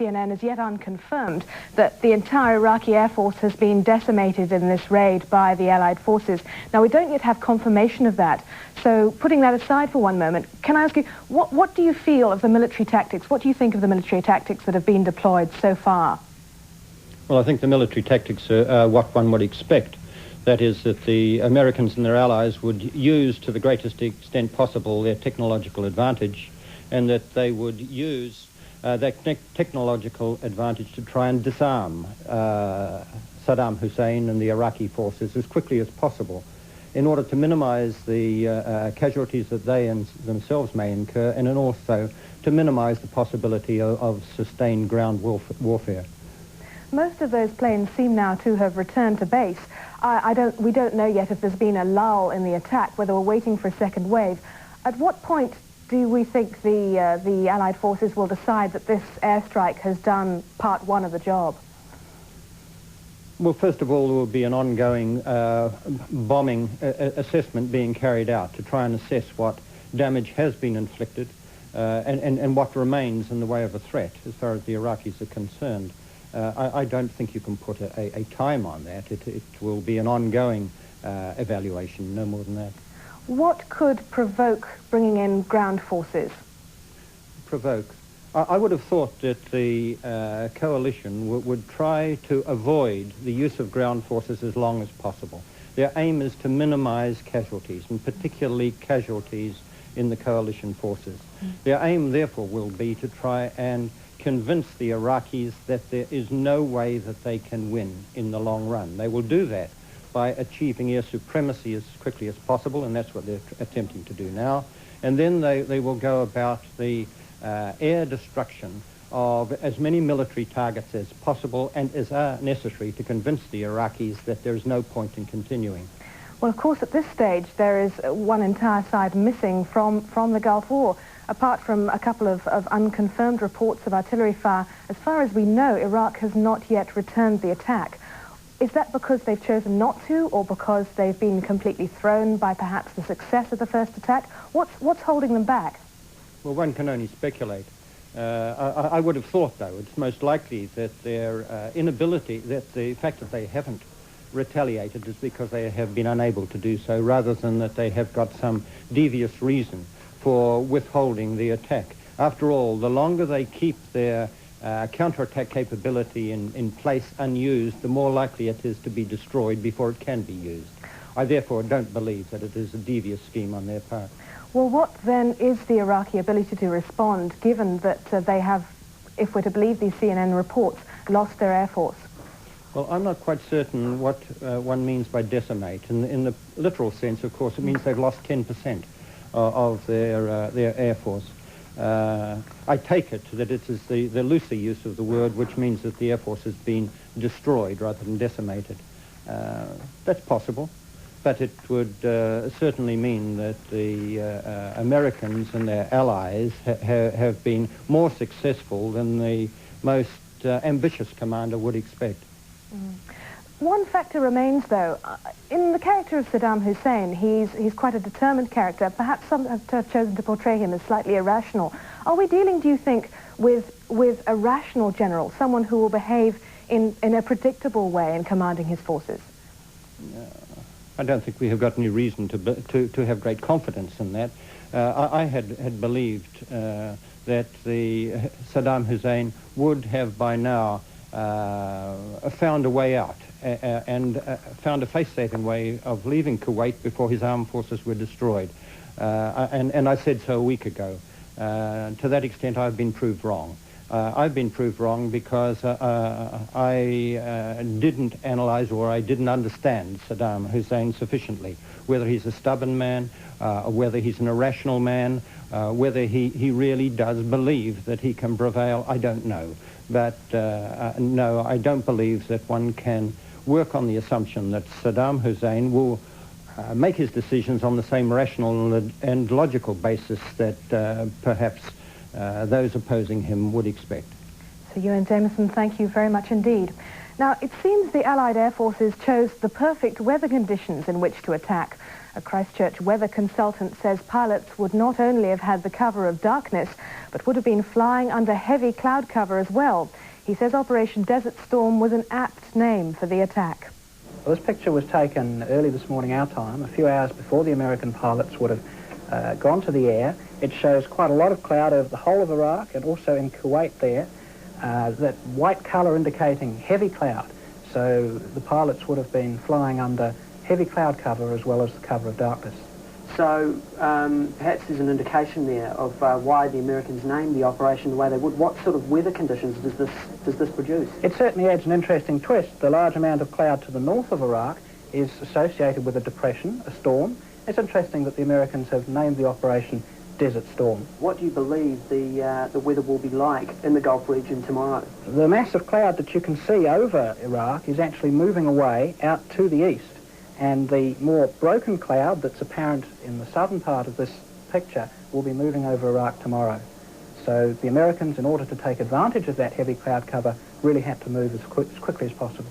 CNN is yet unconfirmed that the entire Iraqi Air Force has been decimated in this raid by the Allied forces. Now, we don't yet have confirmation of that. So putting that aside for one moment, can I ask you, what do you feel of the military tactics? What do you think of the military tactics that have been deployed so far? Well, I think the military tactics are what one would expect. That is, that the Americans and their allies would use to the greatest extent possible their technological advantage, and that they would use that technological advantage to try and disarm Saddam Hussein and the Iraqi forces as quickly as possible in order to minimize the casualties that they themselves may incur, and also to minimize the possibility of sustained ground warfare. Most of those planes seem now to have returned to base. We don't know yet if there's been a lull in the attack, whether we're waiting for a second wave. At what point do we think the Allied forces will decide that this airstrike has done part one of the job? Well, first of all, there will be an ongoing bombing assessment being carried out to try and assess what damage has been inflicted and what remains in the way of a threat as far as the Iraqis are concerned. I don't think you can put a time on that. It will be an ongoing evaluation, no more than that. What could provoke bringing in ground forces? Provoke? I would have thought that the coalition would try to avoid the use of ground forces as long as possible. Their aim is to minimize casualties, and particularly casualties in the coalition forces. Their aim, therefore, will be to try and convince the Iraqis that there is no way that they can win in the long run. They will do that by achieving air supremacy as quickly as possible, and that's what they're attempting to do now. And then they will go about the air destruction of as many military targets as possible and as are necessary to convince the Iraqis that there is no point in continuing. Well, of course, at this stage, there is one entire side missing from the Gulf War. Apart from a couple of unconfirmed reports of artillery fire, as far as we know, Iraq has not yet returned the attack. Is that because they've chosen not to, or because they've been completely thrown by perhaps the success of the first attack? What's holding them back? Well, one can only speculate. I would have thought, though, it's most likely that their inability, that the fact that they haven't retaliated is because they have been unable to do so, rather than that they have got some devious reason for withholding the attack. After all, the longer they keep their counterattack capability in place unused, the more likely it is to be destroyed before it can be used. I therefore don't believe that it is a devious scheme on their part. Well, what then is the Iraqi ability to respond, given that they have, if we're to believe these CNN reports, lost their air force? Well, I'm not quite certain what one means by decimate. In the literal sense, of course, it means they've lost 10% of their air force. I take it that it is the looser use of the word, which means that the air force has been destroyed rather than decimated. That's possible, but it would certainly mean that the Americans and their allies have been more successful than the most ambitious commander would expect. One factor remains, though. In the character of Saddam Hussein, he's quite a determined character. Perhaps some have chosen to portray him as slightly irrational. Are we dealing, do you think, with a rational general, someone who will behave in a predictable way in commanding his forces? I don't think we have got any reason to have great confidence in that. I had believed that the Saddam Hussein would have by now found a way out and found a face-saving way of leaving Kuwait before his armed forces were destroyed. And I said so a week ago. To that extent, I've been proved wrong. I've been proved wrong because I didn't analyze, or I didn't understand Saddam Hussein sufficiently, whether he's a stubborn man, whether he's an irrational man, whether he really does believe that he can prevail, I don't know. But no, I don't believe that one can work on the assumption that Saddam Hussein will make his decisions on the same rational and logical basis that perhaps those opposing him would expect. Sir Ewan Jameson, thank you very much indeed. Now, it seems the Allied air forces chose the perfect weather conditions in which to attack. A Christchurch weather consultant says pilots would not only have had the cover of darkness, but would have been flying under heavy cloud cover as well. He says Operation Desert Storm was an apt name for the attack. Well, this picture was taken early this morning our time, a few hours before the American pilots would have gone to the air. It shows quite a lot of cloud over the whole of Iraq and also in Kuwait there, that white colour indicating heavy cloud. So the pilots would have been flying under heavy cloud cover as well as the cover of darkness. So perhaps there's an indication there of why the Americans named the operation the way they would. What sort of weather conditions does this produce? It certainly adds an interesting twist. The large amount of cloud to the north of Iraq is associated with a depression, a storm. It's interesting that the Americans have named the operation Desert Storm. What do you believe the weather will be like in the Gulf region tomorrow? The mass of cloud that you can see over Iraq is actually moving away out to the east, and the more broken cloud that's apparent in the southern part of this picture will be moving over Iraq tomorrow. So the Americans, in order to take advantage of that heavy cloud cover, really had to move as quickly as possible.